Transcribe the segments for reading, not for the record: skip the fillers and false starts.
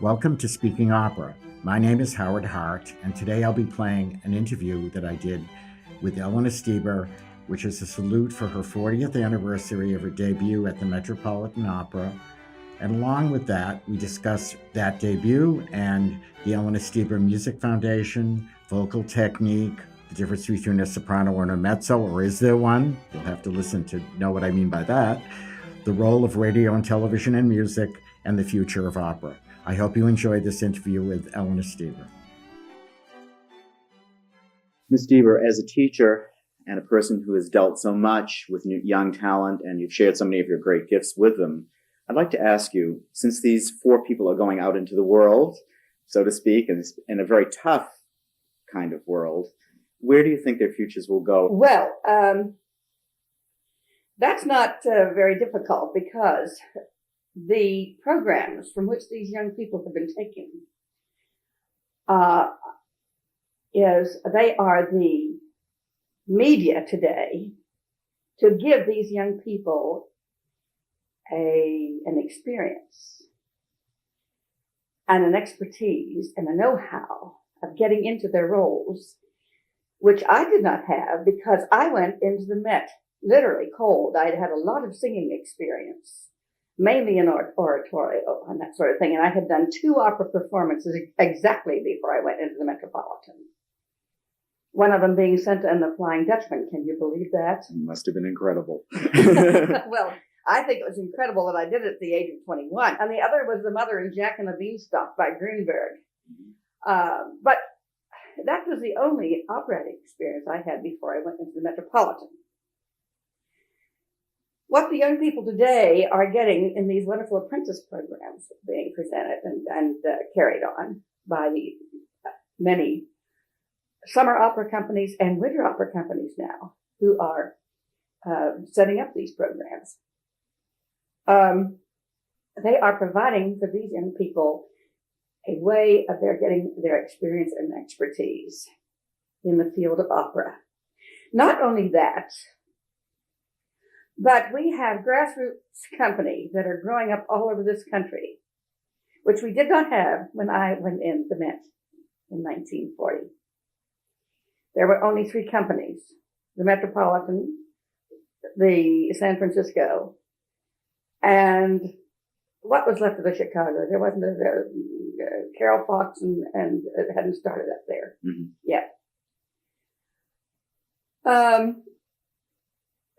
Welcome to Speaking Opera. My name is Howard Hart, and today I'll be playing an interview that I did with Eleanor Steber, which is a salute for her 40th anniversary of her debut at the Metropolitan Opera. And along with that, we discuss that debut and the Eleanor Steber Music Foundation, vocal technique, the difference between a soprano and a mezzo, or is there one? You'll have to listen to know what I mean by that. The role of radio and television in music, and the future of opera. I hope you enjoyed this interview with Eleanor Steber. Ms. Steber, as a teacher and a person who has dealt so much with young talent, and you've shared so many of your great gifts with them, I'd like to ask you, since these four people are going out into the world, so to speak, and in a very tough kind of world, where do you think their futures will go? Well, that's not very difficult, because the programs from which these young people have been taken they are the media today to give these young people an experience and an expertise and a know-how of getting into their roles, which I did not have because I went into the Met literally cold. I'd had a lot of singing experience, mainly in oratorio and that sort of thing. And I had done 2 opera performances exactly before I went into the Metropolitan. One of them being Santa and the Flying Dutchman. Can you believe that? It must have been incredible. Well, I think it was incredible that I did it at the age of 21. And the other was The Mother and Jack and the Beanstalk by Grunberg. But that was the only operatic experience I had before I went into the Metropolitan. What the young people today are getting in these wonderful apprentice programs being presented and carried on by many summer opera companies and winter opera companies now who are setting up these programs. They are providing for these young people a way of their getting their experience and expertise in the field of opera. Not only that, but we have grassroots companies that are growing up all over this country, which we did not have when I went in the Met in 1940. There were only 3 companies: the Metropolitan, the San Francisco, and what was left of the Chicago. There wasn't Carol Fox, and it hadn't started up there yet.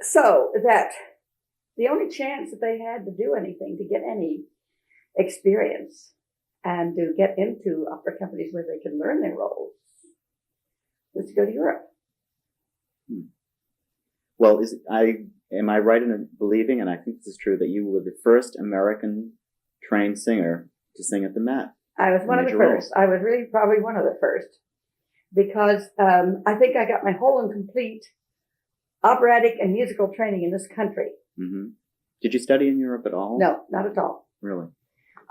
So that the only chance that they had to do anything, to get any experience and to get into opera companies where they could learn their roles, was to go to Europe. Well, am I right in believing, and I think this is true, that you were the first American trained singer to sing at the Met? I was one of the first. I was really probably one of the first, because I think I got my whole and complete operatic and musical training in this country. Mm-hmm. Did you study in Europe at all? No, not at all. Really?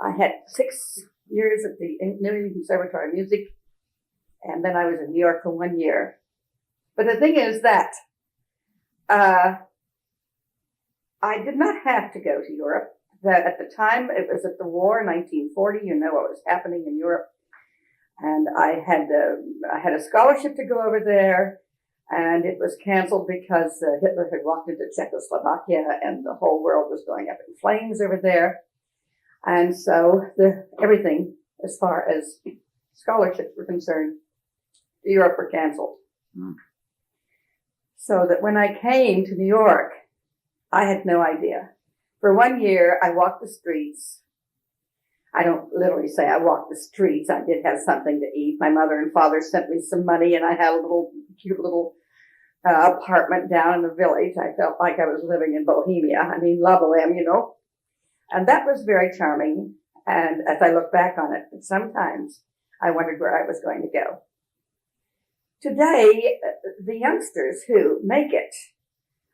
I had 6 years at the New England Conservatory of Music, and then I was in New York for 1 year. But the thing is that I did not have to go to Europe. At the time, it was at the war, 1940. You know what was happening in Europe. And I had a scholarship to go over there, and it was canceled because Hitler had walked into Czechoslovakia and the whole world was going up in flames over there. And so everything, as far as scholarships were concerned, Europe were canceled. So that when I came to New York, I had no idea. For 1 year, I walked the streets. I don't literally say I walked the streets. I did have something to eat. My mother and father sent me some money, and I had a cute little apartment down in the village. I felt like I was living in Bohemia. I mean, La Boheme, you know. And that was very charming. And as I look back on it, sometimes I wondered where I was going to go. Today, the youngsters who make it,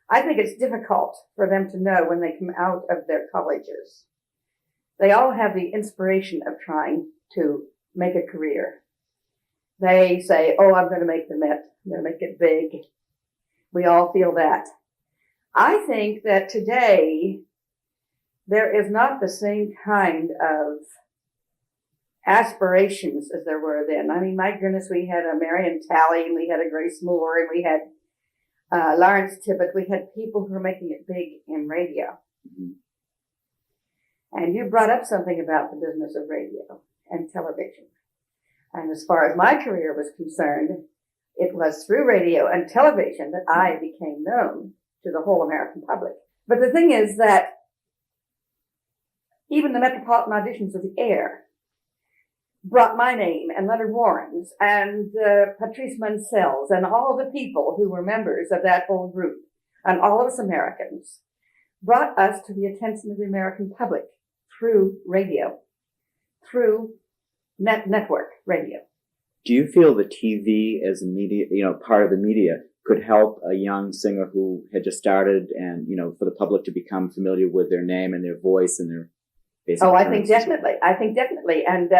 I think it's difficult for them to know when they come out of their colleges. They all have the inspiration of trying to make a career. They say, oh, I'm going to make the Met. I'm going to make it big. We all feel that. I think that today there is not the same kind of aspirations as there were then. I mean, my goodness, we had a Marion Talley, and we had a Grace Moore, and we had Lawrence Tibbett. We had people who were making it big in radio. Mhm. And you brought up something about the business of radio and television. And as far as my career was concerned, it was through radio and television that I became known to the whole American public. But the thing is that even the Metropolitan auditions of the air brought my name and Leonard Warren's and Patrice Munsell's and all the people who were members of that whole group and all of us Americans brought us to the attention of the American public through radio, through network radio. Do you feel the TV as a media, part of the media could help a young singer who had just started and, for the public to become familiar with their name and their voice and their basic I think definitely. And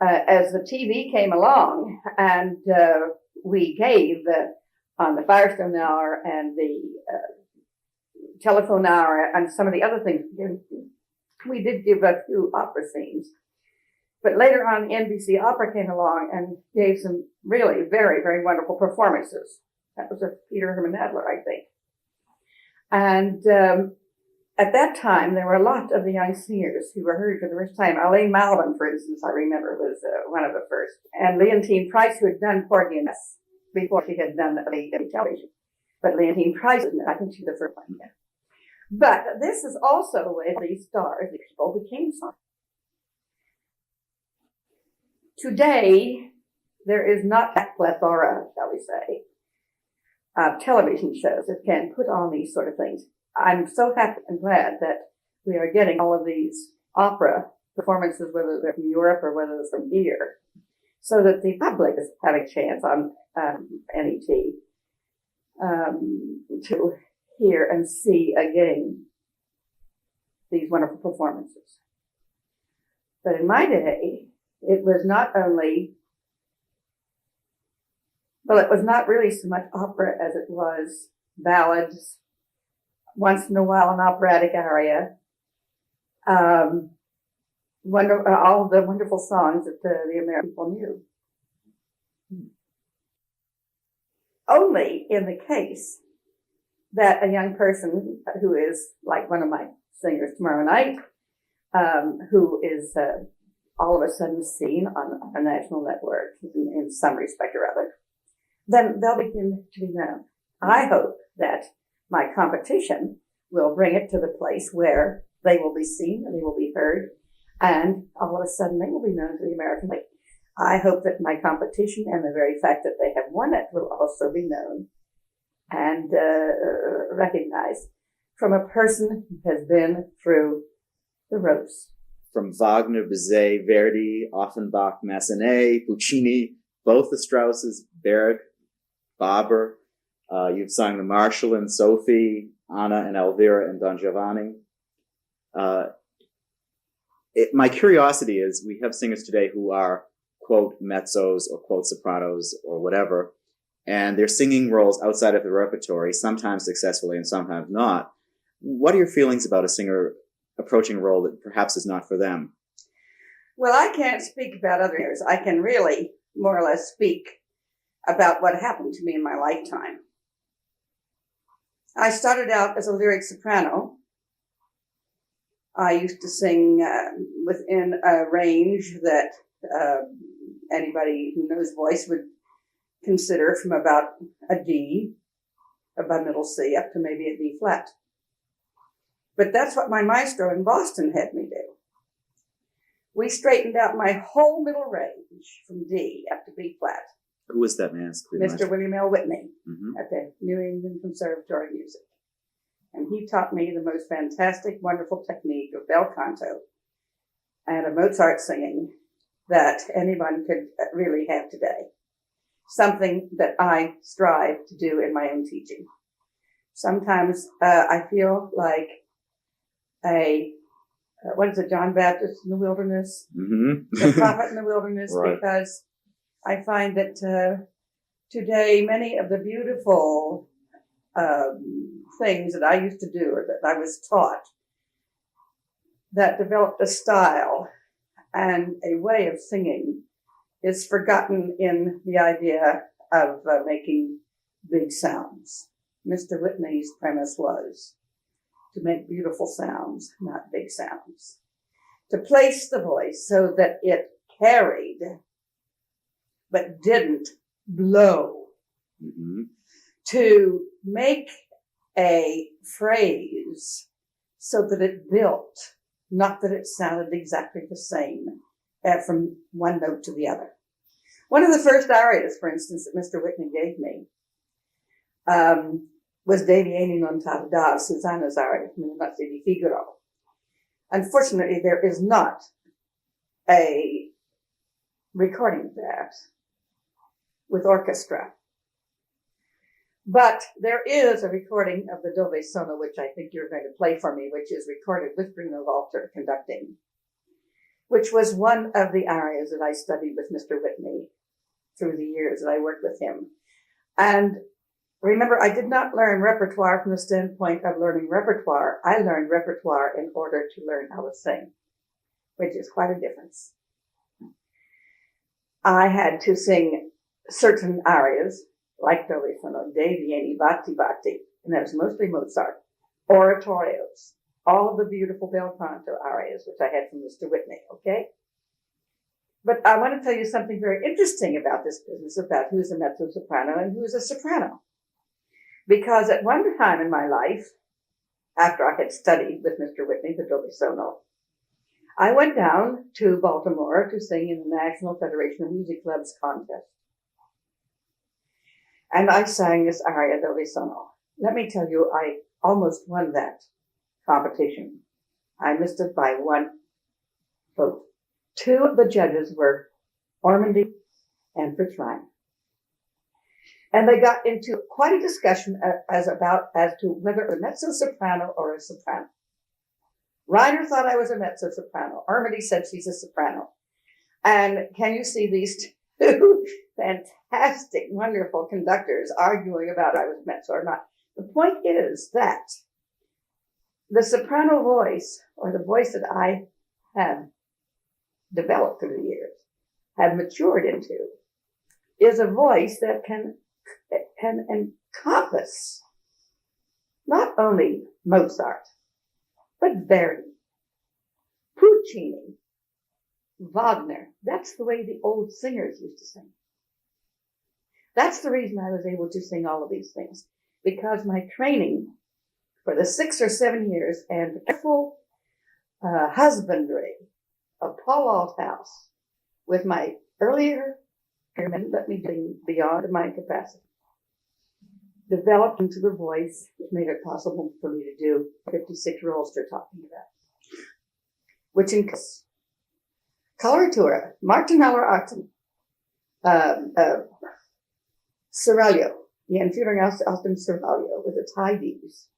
as the TV came along and we gave on the Firestone Hour and the Telephone Hour and some of the other things, we did give a few opera scenes. But later on, NBC Opera came along and gave some really very, very wonderful performances. That was with Peter Herman Adler, I think. And at that time, there were a lot of the young singers who were heard for the first time. Elaine Malvin, for instance, I remember, was one of the first. And Leontine Price, who had done Porgy and Bess before she had done the television. But Leontine Price, I think she was the first one. Yeah. But this is also where these stars, the people, became stars. Today, there is not a plethora, shall we say, of television shows that can put on these sort of things. I'm so happy and glad that we are getting all of these opera performances, whether they're from Europe or whether they're from here, so that the public is having a chance on NET to hear and see again these wonderful performances. But in my day, it was not only, it was not really so much opera as it was ballads, once in a while an operatic aria, all of the wonderful songs that the American people knew. Only in the case that a young person who is like one of my singers tomorrow night, who is all of a sudden seen on a national network in some respect or other, then they'll begin to be known. I hope that my competition will bring it to the place where they will be seen and they will be heard, and all of a sudden they will be known to the American public. I hope that my competition and the very fact that they have won it will also be known and recognized from a person who has been through the ropes. From Wagner, Bizet, Verdi, Offenbach, Massenet, Puccini, both the Strausses, Berg, Barber. You've sung the Marshall and Sophie, Anna and Elvira and Don Giovanni. My curiosity is, we have singers today who are, quote, mezzos or quote, sopranos or whatever, and they're singing roles outside of the repertory, sometimes successfully and sometimes not. What are your feelings about a singer approaching a role that perhaps is not for them? Well, I can't speak about others. I can really more or less speak about what happened to me in my lifetime. I started out as a lyric soprano. I used to sing within a range that anybody who knows voice would consider from about a D, about middle C, up to maybe a D flat. But that's what my maestro in Boston had me do. We straightened out my whole middle range from D up to B flat. Who was that man? Mr. William L. Whitney Mm-hmm. at the New England Conservatory of Music. And he taught me the most fantastic, wonderful technique of bel canto and of Mozart singing that anyone could really have today. Something that I strive to do in my own teaching. Sometimes I feel like what is it, John Baptist in the wilderness? Mm-hmm. The prophet in the wilderness, Right. Because I find that today many of the beautiful things that I used to do or that I was taught that developed a style and a way of singing is forgotten in the idea of making big sounds. Mr. Whitney's premise was to make beautiful sounds, not big sounds. To place the voice so that it carried, but didn't blow. Mm-hmm. To make a phrase so that it built, not that it sounded exactly the same from one note to the other. One of the first arias, for instance, that Mr. Whitney gave me was Devieni non tardar, Susanna's aria from the Nozze di Figaro. Unfortunately, there is not a recording of that with orchestra. But there is a recording of the Dove Sono, which I think you're going to play for me, which is recorded with Bruno Walter conducting, which was one of the arias that I studied with Mr. Whitney through the years that I worked with him. And remember, I did not learn repertoire from the standpoint of learning repertoire. I learned repertoire in order to learn how to sing, which is quite a difference. I had to sing certain arias, like Dove Sono, De Vieni, Batti Batti, and that was mostly Mozart, oratorios, all of the beautiful bel canto arias, which I had from Mr. Whitney, okay? But I want to tell you something very interesting about this business, about who's a mezzo-soprano and who's a soprano. Because at one time in my life, after I had studied with Mr. Whitney the Dove Sono, I went down to Baltimore to sing in the National Federation of Music Clubs contest. And I sang this aria Dove Sono. Let me tell you, I almost won that competition. I missed it by one vote. Two of the judges were Ormandy and Fritz Reiner. And they got into quite a discussion as to whether a mezzo-soprano or a soprano. Reiner thought I was a mezzo-soprano. Ormandy said she's a soprano. And can you see these two fantastic, wonderful conductors arguing about I was mezzo or not? The point is that the soprano voice, or the voice that I have developed through the years, have matured into, is a voice that can encompass not only Mozart, but Verdi, Puccini, Wagner. That's the way the old singers used to sing. That's the reason I was able to sing all of these things, because my training for the 6 or 7 years and the careful husbandry of Paul Althouse with my earlier experiment, let me sing beyond my capacity, developed into the voice that made it possible for me to do 56 roles they're talking about, which includes coloratura, martinello artem, seraglio, the Entführung aus dem Seraglio with its high Ds,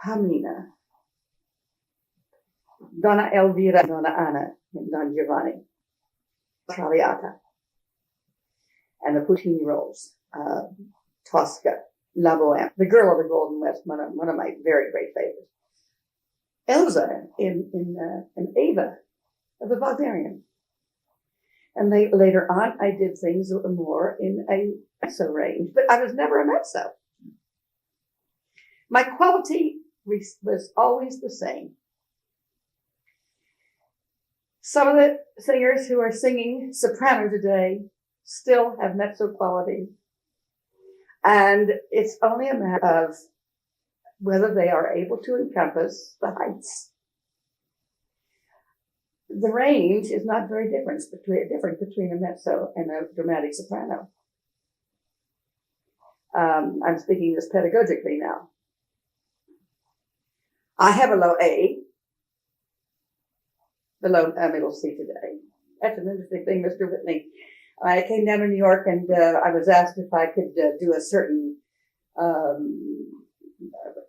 Pamina, Donna Elvira, Donna Anna, and Don Giovanni, Traviata, and the Puccini roles, Tosca, La Bohème, The Girl of the Golden West, one of my very great favorites. Elsa in Ava of the Wagnerian. And later on, I did things that were more in a mezzo range, but I was never a mezzo. My quality was always the same. Some of the singers who are singing soprano today still have mezzo quality. And it's only a matter of whether they are able to encompass the heights. The range is not very different between a mezzo and a dramatic soprano. I'm speaking this pedagogically now. I have a low A, below middle C today. That's an interesting thing, Mr. Whitney. I came down to New York and I was asked if I could do a certain,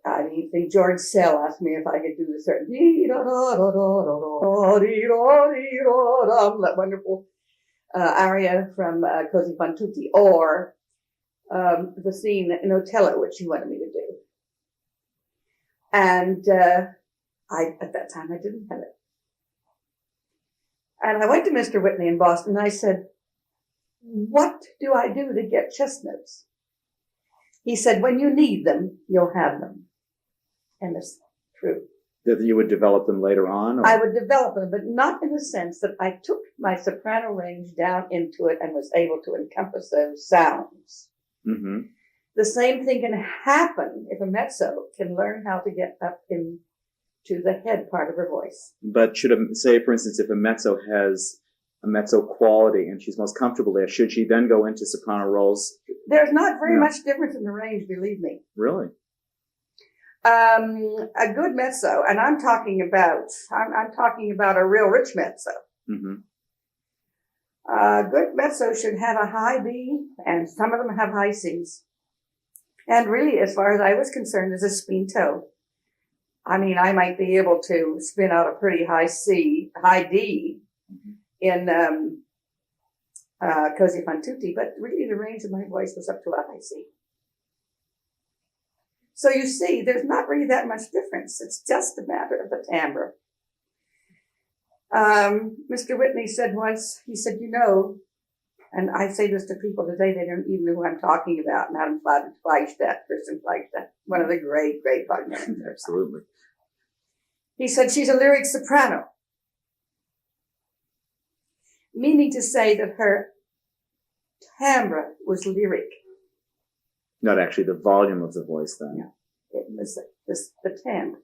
I think George Sell asked me if I could do a certain, that wonderful aria from Così fan tutti, or the scene in Otello, which he wanted me to do. And at that time, I didn't have it. And I went to Mr. Whitney in Boston and I said, what do I do to get chest notes? He said, when you need them, you'll have them. And it's true. That you would develop them later on? Or? I would develop them, but not in the sense that I took my soprano range down into it and was able to encompass those sounds. Mm-hmm. The same thing can happen if a mezzo can learn how to get up into the head part of her voice. But say, for instance, if a mezzo has a mezzo quality and she's most comfortable there, should she then go into soprano roles? There's not very much difference in the range, believe me. Really? A good mezzo, and I'm talking about a real rich mezzo. Mm-hmm. A good mezzo should have a high B, and some of them have high Cs. And really, as far as I was concerned, as a spinto, I mean, I might be able to spin out a pretty high D in Così fan tutte, but really the range of my voice was up to a high C. So you see, there's not really that much difference. It's just a matter of the timbre. Mr. Whitney said once, he said, you know, and I say this to people today, they don't even know who I'm talking about, Madame Fleischstadt, Kirsten Fleischstadt, one of the great, great Wagnerians. Absolutely. He said she's a lyric soprano, meaning to say that her timbre was lyric. Not actually the volume of the voice then. Yeah, it was the timbre.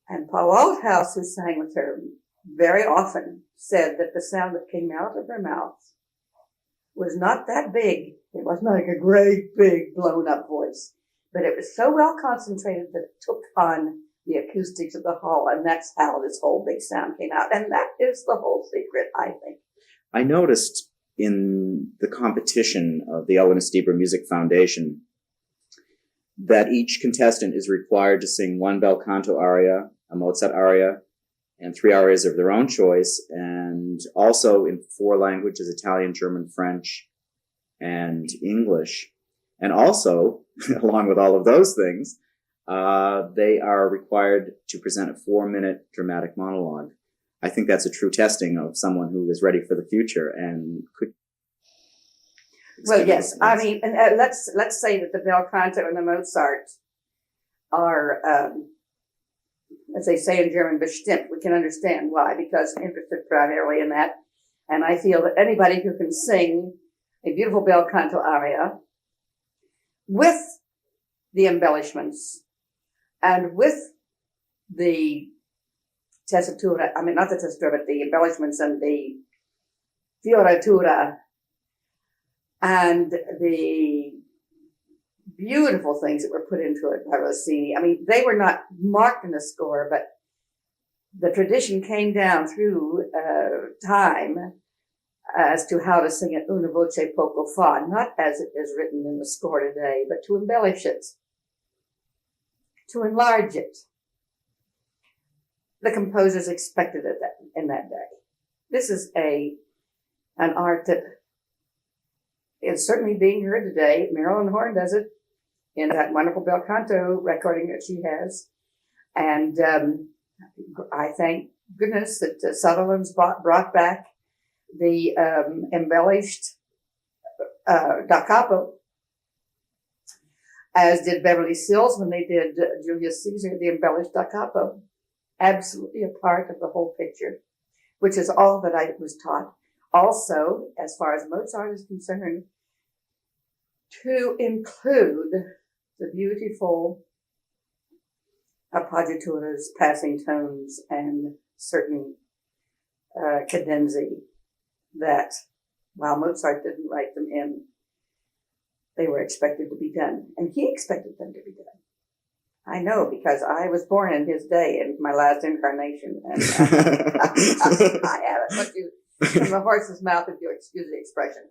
And Paul Althouse, who sang with her very often, said that the sound that came out of her mouth was not that big. It wasn't like a great, big, blown-up voice. But it was so well concentrated that it took on the acoustics of the hall, and that's how this whole big sound came out. And that is the whole secret, I think. I noticed in the competition of the Eleanor Steber Music Foundation that each contestant is required to sing one bel canto aria, a Mozart aria, and 3 arias of their own choice, and also in 4 languages, Italian, German, French, and English. And also, along with all of those things, they are required to present a 4-minute dramatic monologue. I think that's a true testing of someone who is ready for the future and could. Well, yes. I mean, and let's say that the bel canto and the Mozart are, as they say in German, bestimmt. We can understand why, because I'm interested primarily in that. And I feel that anybody who can sing a beautiful bel canto aria with the embellishments and with the tessitura, I mean, not the tessitura, but the embellishments and the fioratura and the beautiful things that were put into it by Rossini. I mean, they were not marked in the score, but the tradition came down through time as to how to sing it una voce poco fa, not as it is written in the score today, but to embellish it, to enlarge it. The composers expected it in that day. This is an art that is certainly being heard today. Marilyn Horne does it in that wonderful bel canto recording that she has. And I thank goodness that Sutherland's brought back the embellished da capo, as did Beverly Sills when they did Julius Caesar, the embellished da capo. Absolutely a part of the whole picture, which is all that I was taught. Also, as far as Mozart is concerned, to include the beautiful appoggiaturas, passing tones, and certain cadenzi that, while Mozart didn't write them in, they were expected to be done. And he expected them to be done. I know, because I was born in his day, in my last incarnation. And I have it. What you from the horse's mouth, if you'll excuse the expression.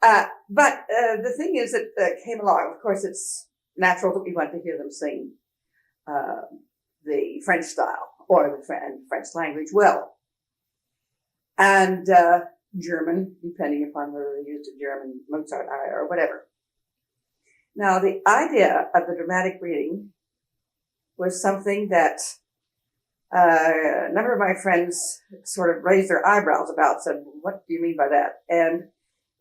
But the thing is that came along, of course, it's natural that we want to hear them sing the French style or the French language well. And German, depending upon whether they used a German Mozart aria or whatever. Now, the idea of the dramatic reading was something that A number of my friends sort of raised their eyebrows about, said, what do you mean by that? And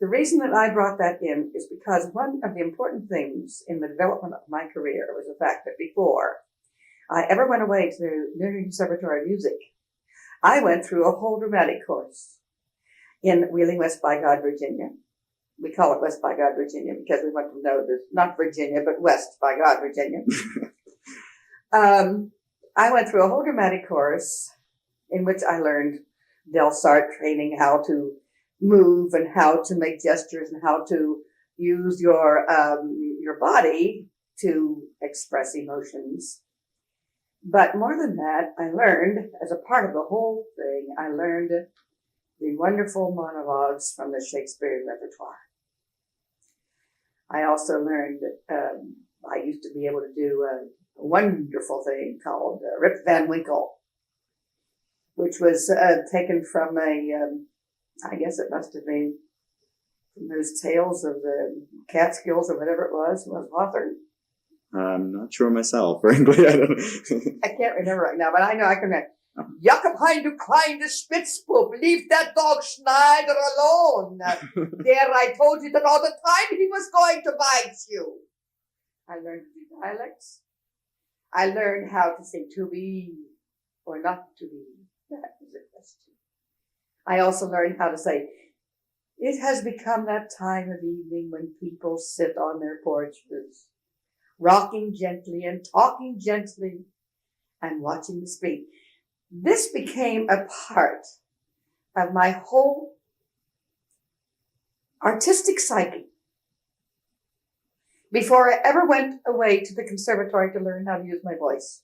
the reason that I brought that in is because one of the important things in the development of my career was the fact that before I ever went away to New York Conservatory of Music, I went through a whole dramatic course in Wheeling, West by God, Virginia. We call it West by God, Virginia, because we want to know this, not Virginia, but West by God, Virginia. I went through a whole dramatic course in which I learned Delsart training, how to move and how to make gestures and how to use your body to express emotions. But more than that, I learned, as a part of the whole thing, I learned the wonderful monologues from the Shakespearean repertoire. I also learned that I used to be able to do a wonderful thing called Rip Van Winkle, which was taken from I guess it must have been from those tales of the Catskills or whatever it was Hawthorne. I'm not sure myself, frankly. I don't know. I can't remember right now, but I know I can remember. Jakob hein, du kleine Spitzbub, leave that dog Schneider alone. There, I told you that all the time he was going to bite you. I learned the dialects. I learned how to say to be or not to be. That was a question. I also learned how to say, it has become that time of evening when people sit on their porches, rocking gently and talking gently and watching the street. This became a part of my whole artistic psyche before I ever went away to the conservatory to learn how to use my voice.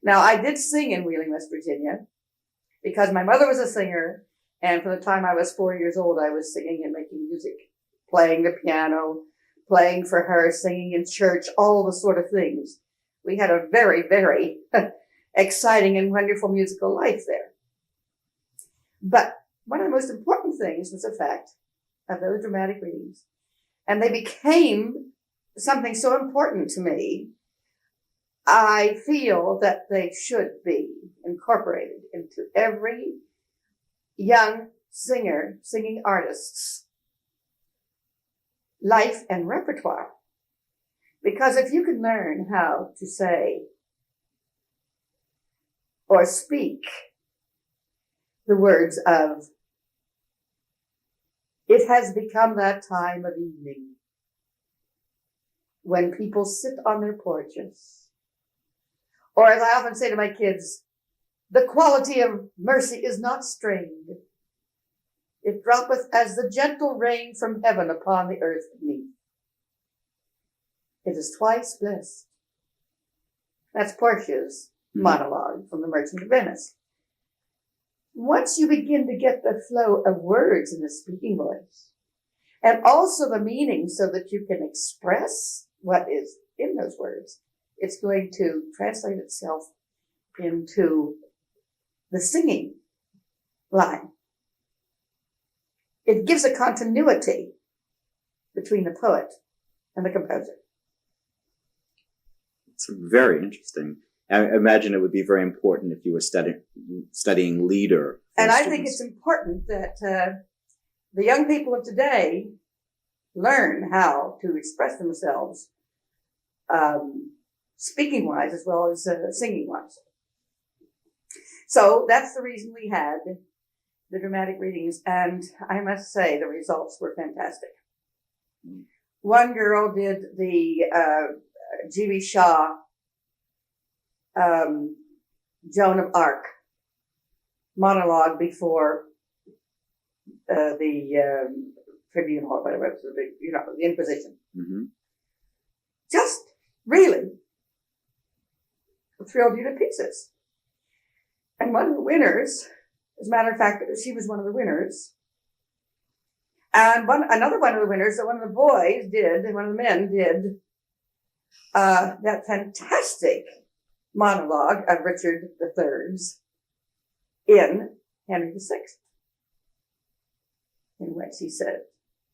Now, I did sing in Wheeling, West Virginia, because my mother was a singer, and from the time I was 4 years old, I was singing and making music, playing the piano, playing for her, singing in church, all the sort of things. We had a very, very exciting and wonderful musical life there. But one of the most important things was the fact of those dramatic readings. And they became something so important to me. I feel that they should be incorporated into every young singer, singing artist's life and repertoire. Because if you can learn how to say or speak the words of, it has become that time of evening when people sit on their porches. Or as I often say to my kids, the quality of mercy is not strained. It droppeth as the gentle rain from heaven upon the earth beneath. It is twice blessed. That's Portia's monologue from The Merchant of Venice. Once you begin to get the flow of words in the speaking voice, and also the meaning so that you can express what is in those words, it's going to translate itself into the singing line. It gives a continuity between the poet and the composer. It's very interesting. I imagine it would be very important if you were studying leader. And I think it's important that the young people of today learn how to express themselves speaking-wise as well as singing-wise. So that's the reason we had the dramatic readings, and I must say the results were fantastic. One girl did the G.B. Shaw Joan of Arc monologue before the tribunal or whatever, the Inquisition. Mm-hmm. Just really thrilled you to pieces. And one of the winners, as a matter of fact, she was one of the winners. And another one of the winners, so one of the boys did, and one of the men did, that fantastic monologue of Richard III's in Henry VI, in which he said,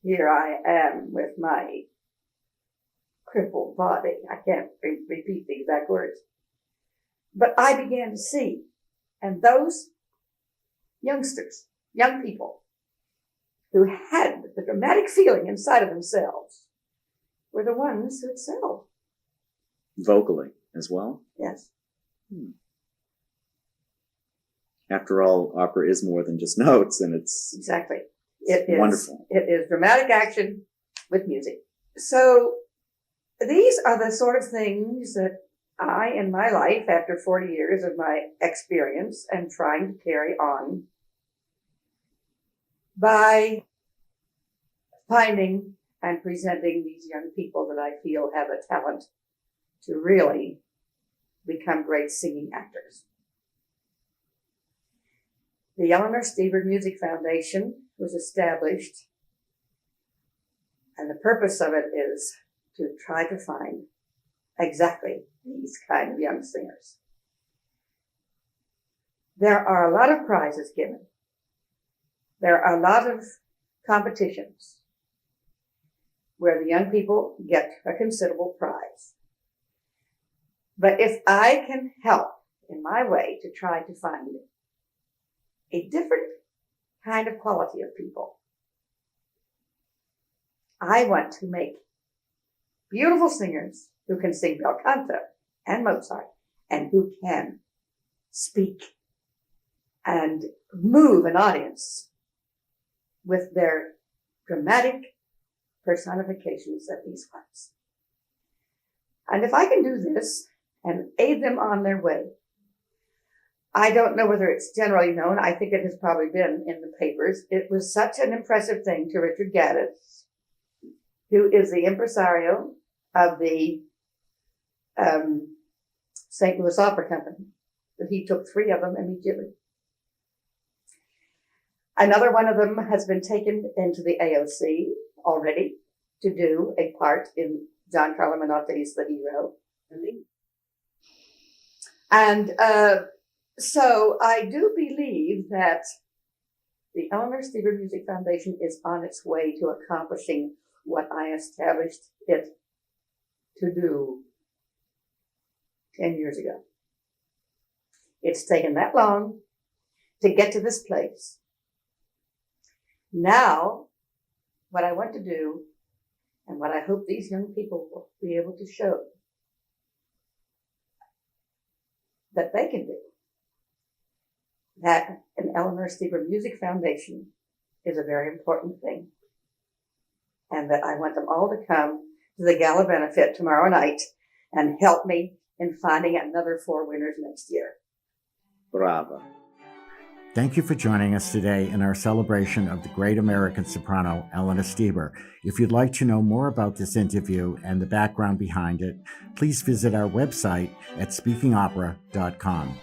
"Here I am with my crippled body." I can't repeat the exact words. But I began to see, and those youngsters, young people who had the dramatic feeling inside of themselves were the ones who excelled. Vocally as well? Yes. After all, opera is more than just notes, and it's Exactly. It is wonderful. It is dramatic action with music. So these are the sort of things that I, in my life, after 40 years of my experience, am trying to carry on by finding and presenting these young people that I feel have a talent to really become great singing actors. The Eleanor Steber Music Foundation was established, and the purpose of it is to try to find exactly these kind of young singers. There are a lot of prizes given. There are a lot of competitions where the young people get a considerable prize. But if I can help in my way to try to find a different kind of quality of people, I want to make beautiful singers who can sing bel canto and Mozart and who can speak and move an audience with their dramatic personifications of these parts. And if I can do this and aid them on their way, I don't know whether it's generally known. I think it has probably been in the papers. It was such an impressive thing to Richard Gaddis, who is the impresario of the St. Louis Opera Company, that he took 3 of them immediately. Another one of them has been taken into the AOC already to do a part in John Carlo Menotti's The Hero. And so I do believe that the Eleanor Steber Music Foundation is on its way to accomplishing what I established it to do 10 years ago. It's taken that long to get to this place. Now, what I want to do, and what I hope these young people will be able to show that they can do, that an Eleanor Steber Music Foundation is a very important thing. And that I want them all to come to the gala benefit tomorrow night and help me in finding another 4 winners next year. Brava. Thank you for joining us today in our celebration of the great American soprano, Eleanor Steber. If you'd like to know more about this interview and the background behind it, please visit our website at speakingopera.com.